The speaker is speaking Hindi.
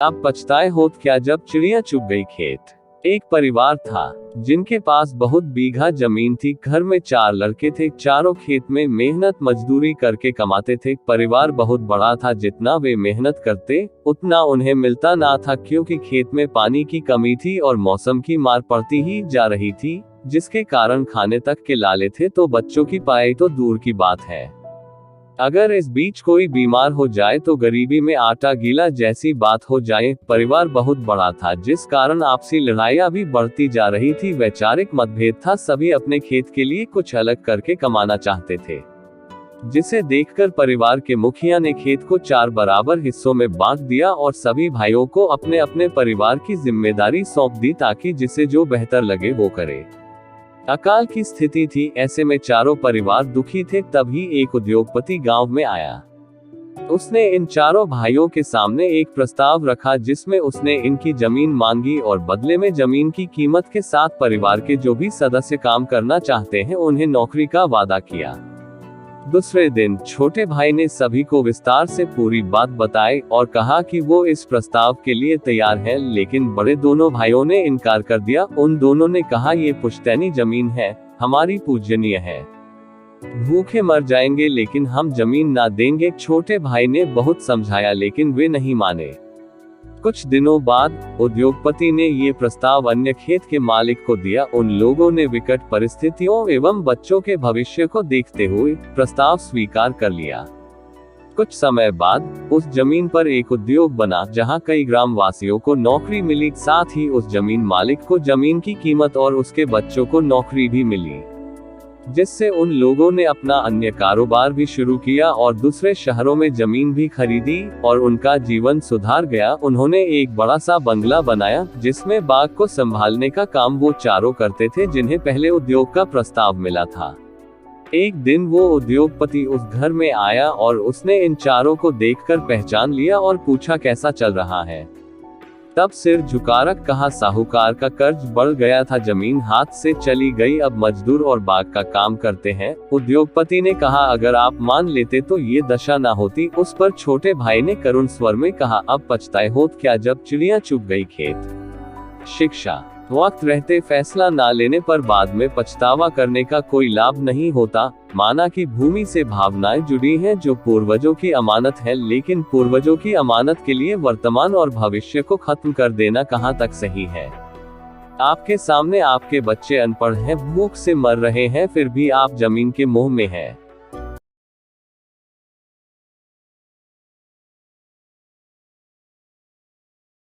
अब पछताए होत क्या जब चिड़िया चुग गई खेत। एक परिवार था जिनके पास बहुत बीघा जमीन थी। घर में 4 लड़के थे। चारों खेत में मेहनत मजदूरी करके कमाते थे। परिवार बहुत बड़ा था। जितना वे मेहनत करते उतना उन्हें मिलता ना था, क्योंकि खेत में पानी की कमी थी और मौसम की मार पड़ती ही जा रही थी, जिसके कारण खाने तक के लाले थे तो बच्चों की पढ़ाई तो दूर की बात है। अगर इस बीच कोई बीमार हो जाए तो गरीबी में आटा गीला जैसी बात हो जाए। परिवार बहुत बड़ा था, जिस कारण आपसी लड़ाइयां भी बढ़ती जा रही थी। वैचारिक मतभेद था। सभी अपने खेत के लिए कुछ अलग करके कमाना चाहते थे, जिसे देखकर परिवार के मुखिया ने खेत को 4 बराबर हिस्सों में बांट दिया और सभी भाइयों को अपने अपने परिवार की जिम्मेदारी सौंप दी, ताकि जिसे जो बेहतर लगे वो करे। अकाल की स्थिति थी, ऐसे में चारों परिवार दुखी थे। तभी एक उद्योगपति गांव में आया। उसने इन चारों भाइयों के सामने एक प्रस्ताव रखा, जिसमें उसने इनकी जमीन मांगी और बदले में जमीन की कीमत के साथ परिवार के जो भी सदस्य काम करना चाहते हैं उन्हें नौकरी का वादा किया। दूसरे दिन छोटे भाई ने सभी को विस्तार से पूरी बात बताई और कहा कि वो इस प्रस्ताव के लिए तैयार हैं, लेकिन बड़े दोनों भाइयों ने इनकार कर दिया। उन दोनों ने कहा, ये पुश्तैनी जमीन है, हमारी पूजनीय है, भूखे मर जाएंगे लेकिन हम जमीन ना देंगे। छोटे भाई ने बहुत समझाया लेकिन वे नहीं माने। कुछ दिनों बाद उद्योगपति ने ये प्रस्ताव अन्य खेत के मालिक को दिया। उन लोगों ने विकट परिस्थितियों एवं बच्चों के भविष्य को देखते हुए प्रस्ताव स्वीकार कर लिया। कुछ समय बाद उस जमीन पर एक उद्योग बना, जहां कई ग्रामवासियों को नौकरी मिली। साथ ही उस जमीन मालिक को जमीन की कीमत और उसके बच्चों को नौकरी भी मिली, जिससे उन लोगों ने अपना अन्य कारोबार भी शुरू किया और दूसरे शहरों में जमीन भी खरीदी और उनका जीवन सुधार गया। उन्होंने एक बड़ा सा बंगला बनाया, जिसमें बाग को संभालने का काम वो चारों करते थे, जिन्हें पहले उद्योग का प्रस्ताव मिला था। एक दिन वो उद्योगपति उस घर में आया और उसने इन चारों को देखकर पहचान लिया और पूछा, कैसा चल रहा है। तब सिर झुकाकर कहा, साहूकार का कर्ज बढ़ गया था, जमीन हाथ से चली गई, अब मजदूर और बाग का काम करते हैं। उद्योगपति ने कहा, अगर आप मान लेते तो ये दशा ना होती। उस पर छोटे भाई ने करुण स्वर में कहा, अब पछताए होत क्या जब चिड़िया चुग गई खेत। शिक्षा। वक्त रहते फैसला ना लेने पर बाद में पछतावा करने का कोई लाभ नहीं होता। माना कि भूमि से भावनाएं जुड़ी हैं जो पूर्वजों की अमानत है, लेकिन पूर्वजों की अमानत के लिए वर्तमान और भविष्य को खत्म कर देना कहां तक सही है। आपके सामने आपके बच्चे अनपढ़ हैं, भूख से मर रहे हैं, फिर भी आप जमीन के मोह में हैं।